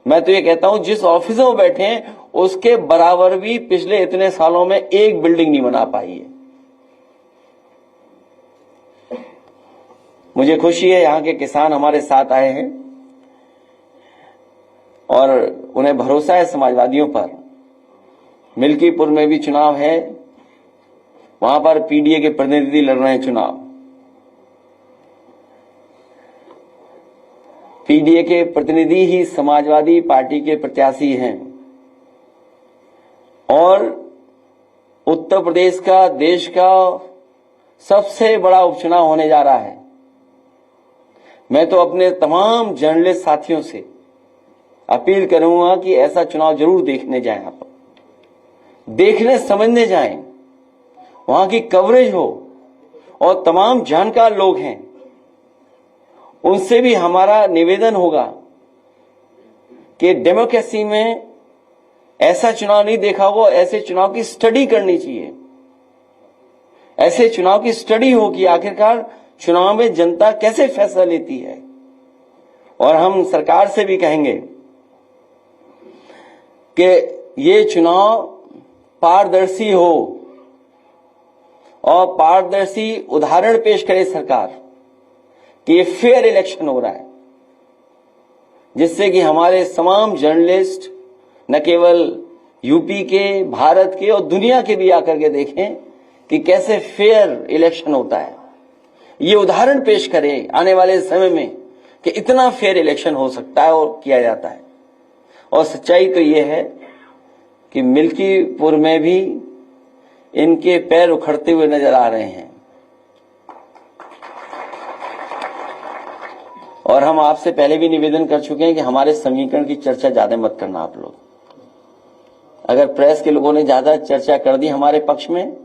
मैं तो ये कहता हूं जिस ऑफिस में बैठे हैं उसके बराबर भी पिछले इतने सालों में एक बिल्डिंग नहीं बना पाई है। मुझे खुशी है यहां के किसान हमारे साथ आए हैं और उन्हें भरोसा है समाजवादियों पर। मिल्कीपुर में भी चुनाव है, वहां पर पीडीए के प्रतिनिधि लड़ रहे हैं चुनाव। पीडीए के प्रतिनिधि ही समाजवादी पार्टी के प्रत्याशी हैं और उत्तर प्रदेश का, देश का सबसे बड़ा उपचुनाव होने जा रहा है। मैं तो अपने तमाम जर्नलिस्ट साथियों से अपील करूंगा कि ऐसा चुनाव जरूर देखने जाएं, आप देखने समझने जाएं, वहां की कवरेज हो और तमाम जानकार लोग हैं उनसे भी हमारा निवेदन होगा कि डेमोक्रेसी में ऐसा चुनाव नहीं देखा होगा, ऐसे चुनाव की स्टडी करनी चाहिए। ऐसे चुनाव की स्टडी हो कि आखिरकार चुनाव में जनता कैसे फैसला लेती है। और हम सरकार से भी कहेंगे कि ये चुनाव पारदर्शी हो और पारदर्शी उदाहरण पेश करे सरकार कि ये फेयर इलेक्शन हो रहा है, जिससे कि हमारे तमाम जर्नलिस्ट न केवल यूपी के, भारत के और दुनिया के भी आकर के देखें कि कैसे फेयर इलेक्शन होता है। ये उदाहरण पेश करें आने वाले समय में कि इतना फेयर इलेक्शन हो सकता है और किया जाता है। और सच्चाई तो ये है कि मिल्कीपुर में भी इनके पैर उखड़ते हुए नजर आ रहे हैं। और हम आपसे पहले भी निवेदन कर चुके हैं कि हमारे समीकरण की चर्चा ज्यादा मत करना आप लोग। अगर प्रेस के लोगों ने ज्यादा चर्चा कर दी हमारे पक्ष में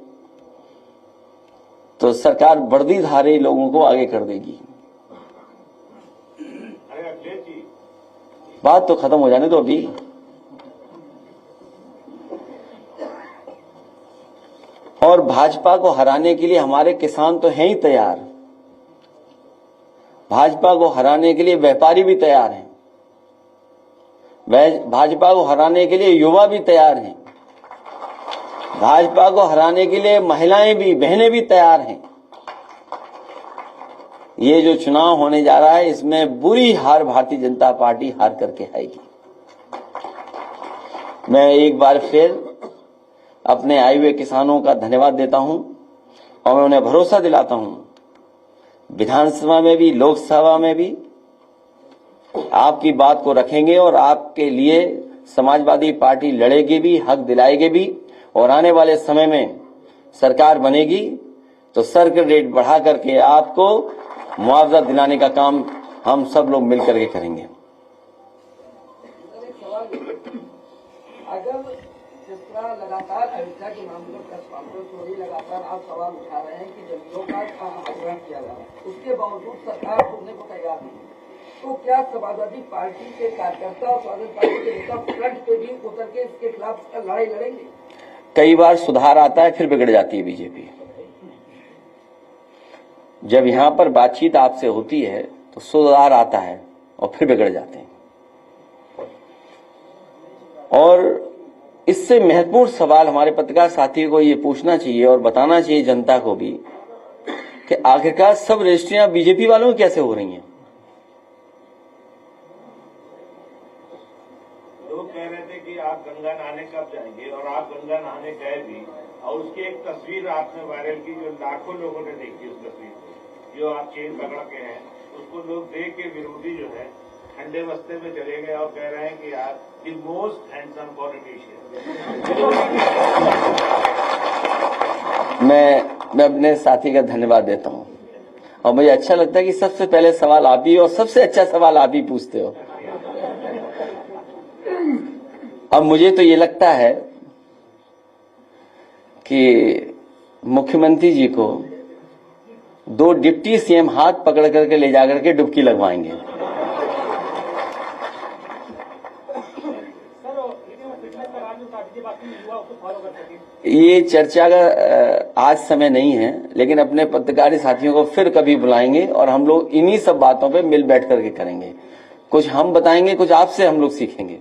तो सरकार वर्दीधारी लोगों को आगे कर देगी। बात तो खत्म हो जाने दो अभी। और भाजपा को हराने के लिए हमारे किसान तो हैं ही तैयार, भाजपा को हराने के लिए व्यापारी भी तैयार हैं, भाजपा को हराने के लिए युवा भी तैयार हैं। भाजपा को हराने के लिए महिलाएं भी, बहनें भी तैयार हैं। ये जो चुनाव होने जा रहा है, इसमें बुरी हार भारतीय जनता पार्टी हार करके आएगी। मैं एक बार फिर अपने आए हुए किसानों का धन्यवाद देता हूं और मैं उन्हें भरोसा दिलाता हूं, विधानसभा में भी, लोकसभा में भी आपकी बात को रखेंगे और आपके लिए समाजवादी पार्टी लड़ेगी भी, हक दिलाएगी भी, और आने वाले समय में सरकार बनेगी तो सर्किल रेट बढ़ा करके आपको मुआवजा दिलाने का काम हम सब लोग मिलकर के करेंगे। अगर जिस तरह लगातार अयोध्या के मामलों का चोरी लगातार आप सवाल उठा रहे हैं कि जमीनों का अधिग्रहण किया जा रहा है, उसके बावजूद सरकार सुनने को तैयार नहीं, तो क्या समाजवादी पार्टी के कार्यकर्ता और समाजवादी पार्टी के नेता फ्रंट पे भी उतर के इसके खिलाफ लड़ाई लड़ेंगे? कई बार सुधार आता है, फिर बिगड़ जाती है बीजेपी। जब यहां पर बातचीत आपसे होती है तो सुधार आता है और फिर बिगड़ जाते हैं। और इससे महत्वपूर्ण सवाल हमारे पत्रकार साथियों को ये पूछना चाहिए और बताना चाहिए जनता को भी कि आखिरकार सब रजिस्ट्रियां बीजेपी वालों में कैसे हो रही हैं। लोग कह रहे थे कि आप गंगा नहाने कब जाएंगे, और आप गंगा नहाने गए भी, और उसकी एक तस्वीर आपने वायरल की जो लाखों लोगों ने देखी। उस तस्वीर को जो आप चेन पकड़ के हैं, उसको लोग देख के विरोधी जो है ठंडे बस्ते में चले गए और कह रहे हैं कि यार द मोस्ट हैंडसम पॉलिटिशियन। मैं अपने साथी का धन्यवाद देता हूं और मुझे अच्छा लगता है कि सबसे पहले सवाल आप ही और सबसे अच्छा सवाल आप ही पूछते हो। अब मुझे तो ये लगता है कि मुख्यमंत्री जी को 2 डिप्टी सीएम हाथ पकड़ करके ले जाकर के डुबकी लगवाएंगे। ये चर्चा का आज समय नहीं है, लेकिन अपने पत्रकारी साथियों को फिर कभी बुलाएंगे और हम लोग इन्हीं सब बातों पे मिल बैठ करके करेंगे। कुछ हम बताएंगे, कुछ आपसे हम लोग सीखेंगे।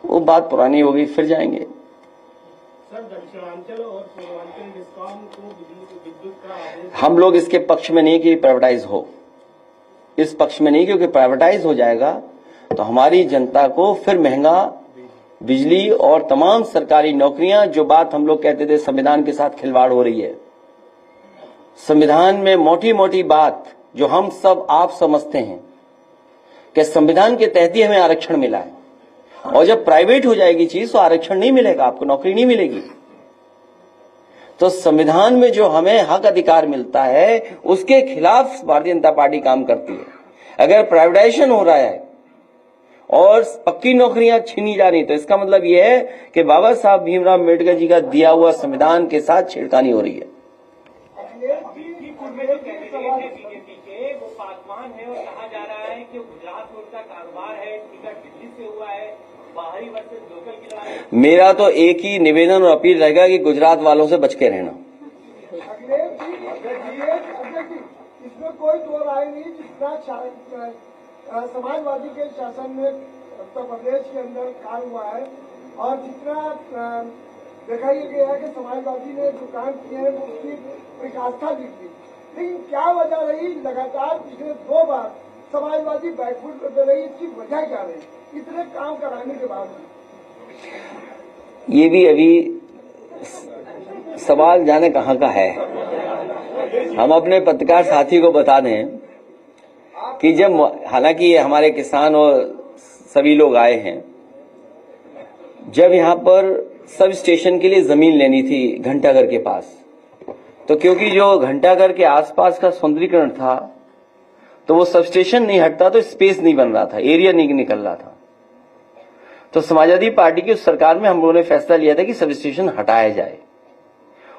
वो बात पुरानी हो गई, फिर जाएंगे। सर, दक्षिणांचल और पूर्वांचल डिस्कॉम को विद्युत का हम लोग इसके पक्ष में नहीं कि प्राइवेटाइज हो, इस पक्ष में नहीं, क्योंकि प्राइवेटाइज हो जाएगा तो हमारी जनता को फिर महंगा बिजली और तमाम सरकारी नौकरियां, जो बात हम लोग कहते थे संविधान के साथ खिलवाड़ हो रही है। संविधान में मोटी मोटी बात जो हम सब आप समझते हैं कि संविधान के तहत ही हमें आरक्षण मिला है, और जब प्राइवेट हो जाएगी चीज तो आरक्षण नहीं मिलेगा, आपको नौकरी नहीं मिलेगी। तो संविधान में जो हमें हक अधिकार मिलता है उसके खिलाफ भारतीय जनता पार्टी काम करती है। अगर प्राइवेटाइजेशन हो रहा है और पक्की नौकरियां छीनी जा रही तो इसका मतलब यह है कि बाबा साहब भीमराव अम्बेडकर जी का दिया हुआ संविधान के साथ छेड़खानी हो रही है। बीजेपी के वो पासवान है और कहा जा रहा है कि गुजरात में उनका कारोबार है, टिकट दिल्ली से हुआ है, बाहरी वर्सेस लोकल की लड़ाई। मेरा तो एक ही निवेदन और अपील रहेगा कि गुजरात वालों से बच के रहना। इसमें कोई दो राय नहीं। जितना समाजवादी के शासन में उत्तर प्रदेश के अंदर काम हुआ है और जितना देखा ही गया है कि समाजवादी ने जो काम किए हैं उसकी एक आस्था दिखती, लेकिन क्या वजह रही लगातार पिछले 2 बार समाजवादी बैकफुट करते रही? इसकी वजह क्या रही इतने काम कराने के बाद? ये भी अभी सवाल जाने कहाँ का है। हम अपने पत्रकार साथी को बता दें कि जब, हालांकि हमारे किसान और सभी लोग आए हैं, जब यहाँ पर सब स्टेशन के लिए जमीन लेनी थी घंटाघर के पास, तो क्योंकि जो घंटाघर के आसपास का सौंदर्यीकरण था तो वो सब स्टेशन नहीं हटता तो स्पेस नहीं बन रहा था, एरिया नहीं निकल रहा था। तो समाजवादी पार्टी की उस सरकार में हम लोगों ने फैसला लिया था कि सब स्टेशन हटाया जाए,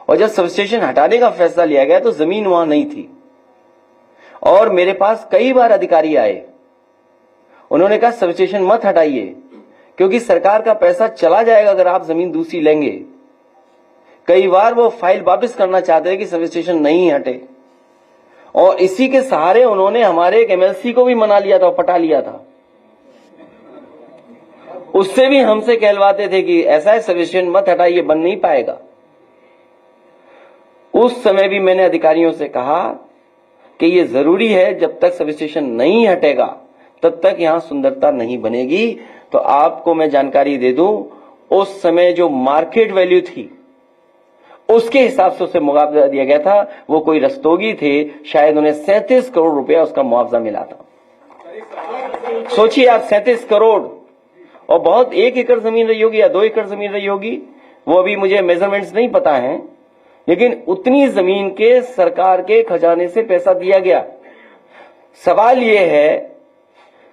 और जब सब स्टेशन हटाने का फैसला लिया गया तो जमीन वहां नहीं थी। और मेरे पास कई बार अधिकारी आए, उन्होंने कहा सब स्टेशन मत हटाइए क्योंकि सरकार का पैसा चला जाएगा अगर आप जमीन दूसरी लेंगे। कई बार वो फाइल वापस करना चाहते हैं कि सब स्टेशन नहीं हटे, और इसी के सहारे उन्होंने हमारे एक एमएलसी को भी मना लिया था और पटा लिया था। उससे भी हमसे कहलवाते थे कि ऐसा है सर्विस स्टेशन मत हटाइए, बन नहीं पाएगा। उस समय भी मैंने अधिकारियों से कहा कि ये जरूरी है, जब तक सर्विस स्टेशन नहीं हटेगा तब तक यहां सुंदरता नहीं बनेगी। तो आपको मैं जानकारी दे दूं, उस समय जो मार्केट वैल्यू थी उसके हिसाब से उसे मुआवजा दिया गया था। वो कोई रस्तोगी थे, शायद उन्हें 37 करोड़ रुपया उसका मुआवजा मिला था। सोचिए आप, 37 करोड़, और बहुत 1 एकड़ जमीन रही होगी या 2 एकड़ जमीन रही होगी, वो अभी मुझे मेजरमेंट्स नहीं पता है, लेकिन उतनी जमीन के सरकार के खजाने से पैसा दिया गया। सवाल यह है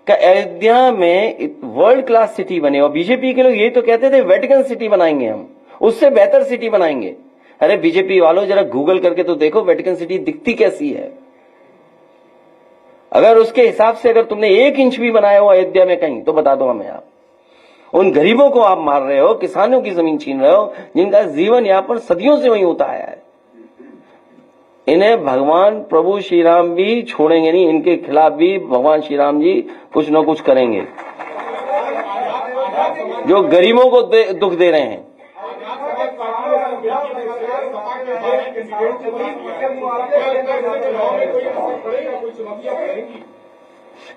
कि अयोध्या में वर्ल्ड क्लास सिटी बने, और बीजेपी के लोग ये तो कहते थे वेटिकन सिटी बनाएंगे, हम उससे बेहतर सिटी बनाएंगे। अरे बीजेपी वालों, जरा गूगल करके तो देखो वेटिकन सिटी दिखती कैसी है। अगर उसके हिसाब से अगर तुमने 1 इंच भी बनाया हो अयोध्या में कहीं, तो बता दो हमें। आप उन गरीबों को आप मार रहे हो, किसानों की जमीन छीन रहे हो, जिनका जीवन यापन सदियों से वहीं होता आया है। इन्हें भगवान प्रभु श्री राम भी छोड़ेंगे नहीं, इनके खिलाफ भी भगवान श्री राम जी कुछ न कुछ करेंगे, जो गरीबों को दुख दे रहे हैं।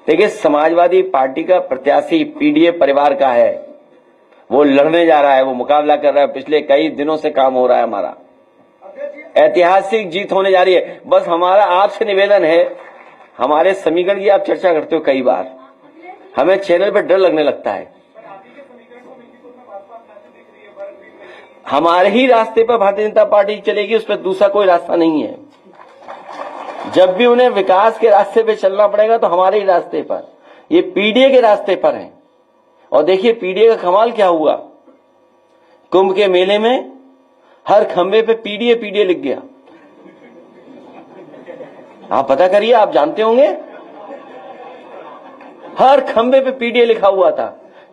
देखिए, समाजवादी पार्टी का प्रत्याशी पीडीए परिवार का है, वो लड़ने जा रहा है, वो मुकाबला कर रहा है। पिछले कई दिनों से काम हो रहा है, हमारा ऐतिहासिक जीत होने जा रही है। बस हमारा आपसे निवेदन है, हमारे समीकरण की आप चर्चा करते हो कई बार, हमें चैनल पर डर लगने लगता है। हमारे ही रास्ते पर भारतीय जनता पार्टी चलेगी, उस पर दूसरा कोई रास्ता नहीं है। जब भी उन्हें विकास के रास्ते पे चलना पड़ेगा तो हमारे ही रास्ते पर, ये पीडीए के रास्ते पर है। और देखिए पीडीए का कमाल क्या हुआ, कुंभ के मेले में हर खंबे पे पीडीए पीडीए लिख गया। आप पता करिए, आप जानते होंगे, हर खंबे पे पीडीए लिखा हुआ था।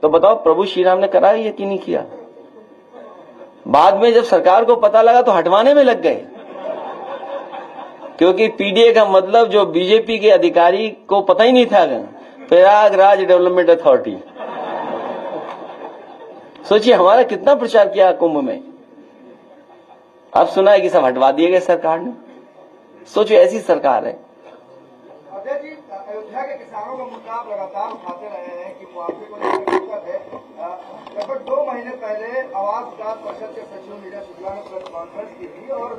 तो बताओ प्रभु श्री राम ने करा ये कि नहीं किया? बाद में जब सरकार को पता लगा तो हटवाने में लग गए, क्योंकि पीडीए का मतलब जो बीजेपी के अधिकारी को पता ही नहीं था, प्रयागराज डेवलपमेंट अथॉरिटी। सोचिए हमारा कितना प्रचार किया कुंभ में, अब सुना है कि सब हटवा दिए गए सरकार ने। सोचो ऐसी सरकार है। अजय जी, अयोध्या के किसानों का मुद्दा आप लगातार उठाते रहे हैं कि मुआवजे को लेकर दिक्कत है। लगभग 2 महीने पहले आवास विकास परिषद के सचिव नीरज शुक्ला ने प्रेस कॉन्फ्रेंस की थी, और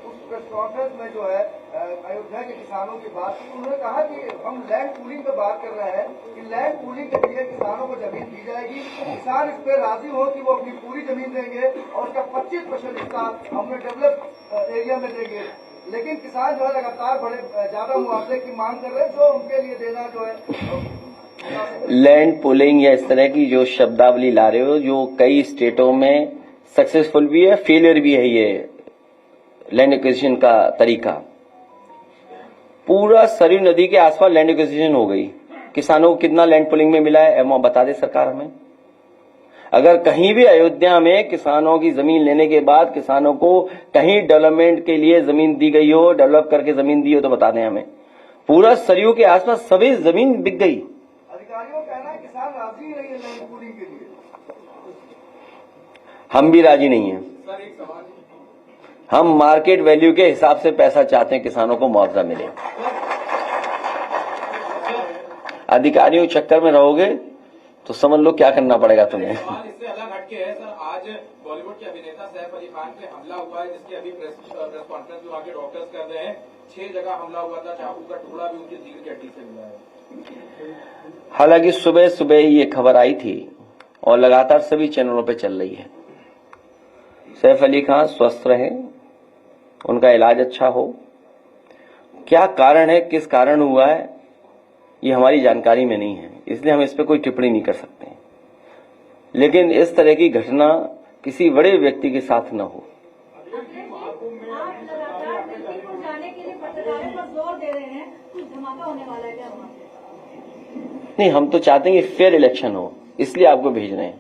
उस प्रेस कॉन्फ्रेंस में जो है अयोध्या के किसानों की बात की। उन्होंने कहा कि हम लैंड पूलिंग पे बात कर रहे हैं कि लैंड पूलिंग के लिए किसानों को जमीन दी जाएगी, किसान इस पे राजी हो कि वो अपनी पूरी जमीन देंगे और उसका 25% हिस्सा हमने डेवलप एरिया में देंगे। लेकिन किसान जो है लगातार बड़े ज्यादा मुआवजे की मांग कर रहे हैं, जो उनके लिए देना जो है लैंड पुलिंग या इस तरह की जो शब्दावली ला रहे हो, जो कई स्टेटों में सक्सेसफुल भी है, फेलियर भी है। ये लैंड एक्विजिशन का तरीका, पूरा सरयू नदी के आसपास लैंड एक्विजिशन हो गई। किसानों को कितना लैंड पुलिंग में मिला है बता दे सरकार हमें। अगर कहीं भी अयोध्या में किसानों की जमीन लेने के बाद किसानों को कहीं डेवलपमेंट के लिए जमीन दी गई हो, डेवलप करके जमीन दी हो, तो बता दें हमें। पूरा सरयू के आसपास सभी जमीन बिक गई। अधिकारियों का कहना है किसान राजी नहीं है लैंड पूलिंग के लिए। हम भी राजी नहीं है। हम मार्केट वैल्यू के हिसाब से पैसा चाहते हैं, किसानों को मुआवजा मिले। अधिकारियों के चक्कर में रहोगे तो समझ लो क्या करना पड़ेगा तुम्हें। इससे अलग हटके है सर, आज बॉलीवुड के अभिनेता सैफ अली खान पे हमला हुआ है, जिसकी अभी प्रेस कॉन्फ्रेंस में वहाँ के डॉक्टर्स कर रहे हैं। 6 जगह हमला हुआ था, चाकू का टुकड़ा भी उनकी रीढ़ की हड्डी से मिला है। हालांकि सुबह सुबह ये खबर आई थी और लगातार सभी चैनलों पे चल रही है। सैफ अली खान स्वस्थ रहे, उनका इलाज अच्छा हो। क्या कारण है, किस कारण हुआ है, ये हमारी जानकारी में नहीं है, इसलिए हम इस पे कोई टिप्पणी नहीं कर सकते। लेकिन इस तरह की घटना किसी बड़े व्यक्ति के साथ न हो। नहीं, हम तो चाहते हैं कि फेयर इलेक्शन हो, इसलिए आपको भेज रहे हैं।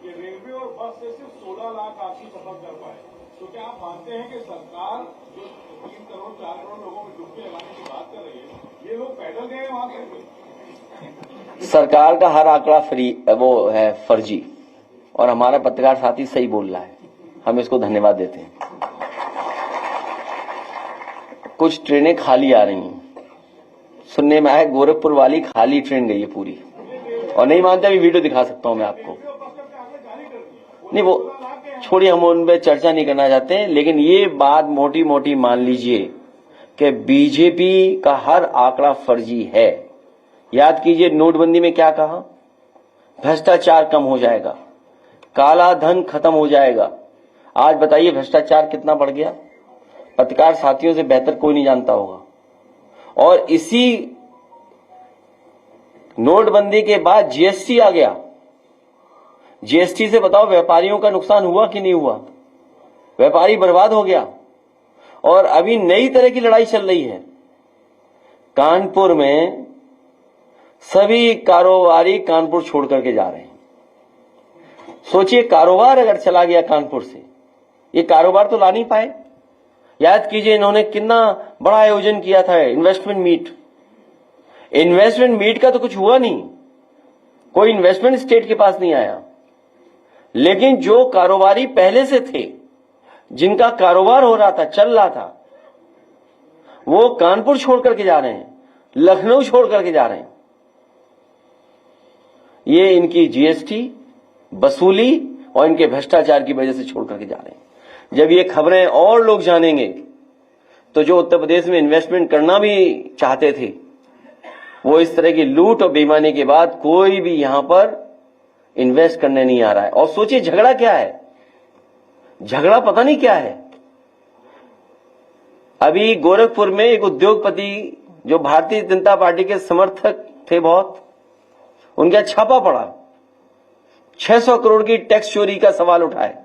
रेलवे और बस से सिर्फ 16 लाख आदमी सफर कर पाए, तो क्या आप मानते हैं कि सरकार जो 3 करोड़ 4 करोड़ लोगों को डुबकी लगाने की बात कर रही है, ये लोग पैदल गए वहां तक? सरकार का हर आंकड़ा वो है फर्जी, और हमारा पत्रकार साथी सही बोल रहा है, हम इसको धन्यवाद देते हैं। कुछ ट्रेनें खाली आ रही हैं, सुनने में आया गोरखपुर वाली खाली ट्रेन गई है पूरी, और नहीं मानते अभी वीडियो दिखा सकता हूं मैं आपको। नहीं वो छोड़िए, हम उन पर चर्चा नहीं करना चाहते हैं, लेकिन ये बात मोटी मोटी मान लीजिए कि बीजेपी का हर आंकड़ा फर्जी है। याद कीजिए नोटबंदी में क्या कहा, भ्रष्टाचार कम हो जाएगा, काला धन खत्म हो जाएगा। आज बताइए भ्रष्टाचार कितना बढ़ गया, पत्रकार साथियों से बेहतर कोई नहीं जानता होगा। और इसी नोटबंदी के बाद जीएसटी आ गया, जीएसटी से बताओ व्यापारियों का नुकसान हुआ कि नहीं हुआ, व्यापारी बर्बाद हो गया। और अभी नई तरह की लड़ाई चल रही है, कानपुर में सभी कारोबारी कानपुर छोड़ करके जा रहे हैं। सोचिए कारोबार अगर चला गया कानपुर से, ये कारोबार तो ला नहीं पाए। याद कीजिए इन्होंने कितना बड़ा आयोजन किया था, इन्वेस्टमेंट मीट। इन्वेस्टमेंट मीट का तो कुछ हुआ नहीं, कोई इन्वेस्टमेंट स्टेट के पास नहीं आया। लेकिन जो कारोबारी पहले से थे, जिनका कारोबार हो रहा था, चल रहा था, वो कानपुर छोड़ करके जा रहे हैं, लखनऊ छोड़ करके जा रहे हैं। ये इनकी जीएसटी वसूली और इनके भ्रष्टाचार की वजह से छोड़ करके जा रहे हैं। जब ये खबरें और लोग जानेंगे तो जो उत्तर प्रदेश में इन्वेस्टमेंट करना भी चाहते थे, वो इस तरह की लूट और बेईमानी के बाद कोई भी यहां पर इन्वेस्ट करने नहीं आ रहा है। और सोचिए झगड़ा क्या है, झगड़ा पता नहीं क्या है। अभी गोरखपुर में एक उद्योगपति जो भारतीय जनता पार्टी के समर्थक थे बहुत, उनका छापा पड़ा, 600 करोड़ की टैक्स चोरी का सवाल उठाए,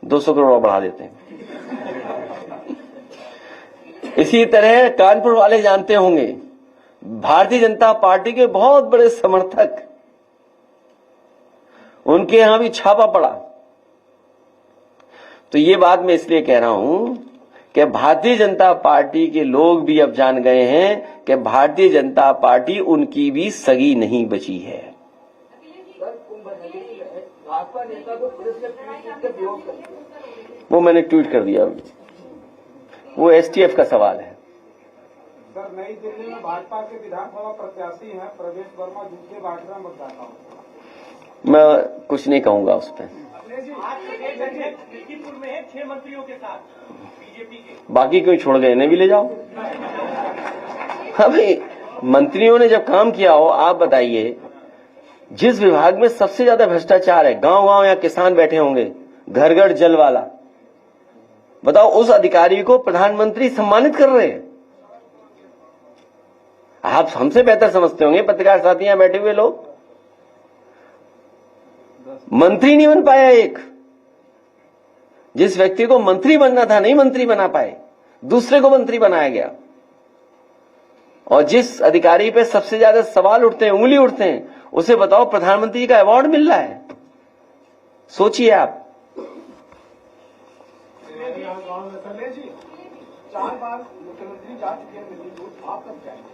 200 करोड़ और बढ़ा देते हैं। इसी तरह कानपुर वाले जानते होंगे, भारतीय जनता पार्टी के बहुत बड़े समर्थक, उनके यहां भी छापा पड़ा। तो ये बात मैं इसलिए कह रहा हूं कि भारतीय जनता पार्टी के लोग भी अब जान गए हैं कि भारतीय जनता पार्टी उनकी भी सगी नहीं बची है। वो मैंने ट्वीट कर दिया, वो एसटीएफ का सवाल है। सर, नई दिल्ली में भाजपा के विधानसभा प्रत्याशी हैं प्रवेश वर्मा, झूठे बांट रहे मतदाताओं को। मैं कुछ नहीं कहूंगा उस पर। में 6 मंत्रियों के साथ बीजेपी के, बाकी कोई छोड़ गए, इन्हें भी ले जाओ। अभी मंत्रियों ने जब काम किया हो, आप बताइए, जिस विभाग में सबसे ज्यादा भ्रष्टाचार है, गांव गांव या किसान बैठे होंगे, घर घर जल वाला, बताओ उस अधिकारी को प्रधानमंत्री सम्मानित कर रहे हैं। आप हमसे बेहतर समझते होंगे पत्रकार साथी यहां बैठे हुए लोग। मंत्री नहीं बन पाया एक, जिस व्यक्ति को मंत्री बनना था नहीं मंत्री बना पाए, दूसरे को मंत्री बनाया गया। और जिस अधिकारी पे सबसे ज्यादा सवाल उठते हैं, उंगली उठते हैं, उसे बताओ प्रधानमंत्री का अवार्ड मिल रहा है। सोचिए आप। 4 बार मुख्यमंत्री जा चुके हैं दिल्ली को, आप कब जाएंगे?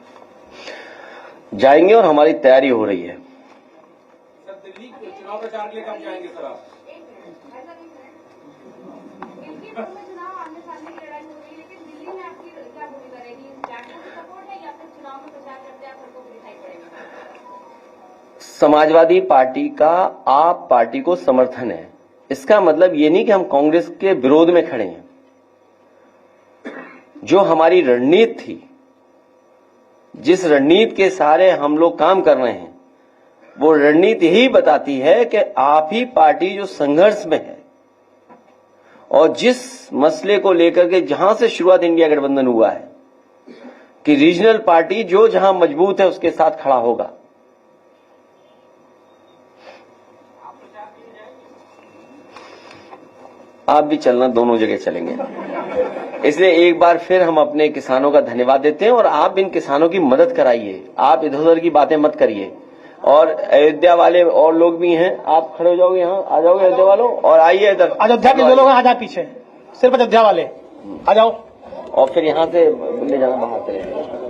जाएंगे और हमारी तैयारी हो रही है। सर, दिल्ली चुनाव प्रचार के लिए कब जाएंगे सर आप? समाजवादी पार्टी का आप पार्टी को समर्थन है, इसका मतलब ये नहीं कि हम कांग्रेस के विरोध में खड़े हैं। जो हमारी रणनीति थी, जिस रणनीति के सहारे हम लोग काम कर रहे हैं, वो रणनीति यही बताती है कि आप ही पार्टी जो संघर्ष में है, और जिस मसले को लेकर के जहां से शुरुआत इंडिया गठबंधन हुआ है कि रीजनल पार्टी जो जहां मजबूत है उसके साथ खड़ा होगा। आप भी चलना, दोनों जगह चलेंगे। इसलिए एक बार फिर हम अपने किसानों का धन्यवाद देते हैं, और आप इन किसानों की मदद कराइए, आप इधर उधर की बातें मत करिए। और अयोध्या वाले और लोग भी हैं, आप खड़े हो जाओगे, यहाँ आ जाओगे अयोध्या वालों, और आइए इधर। अयोध्या के जो लोग हैं आ जाए पीछे, सिर्फ अयोध्या वाले आ जाओ, और फिर यहाँ से ले जाना बाहर से।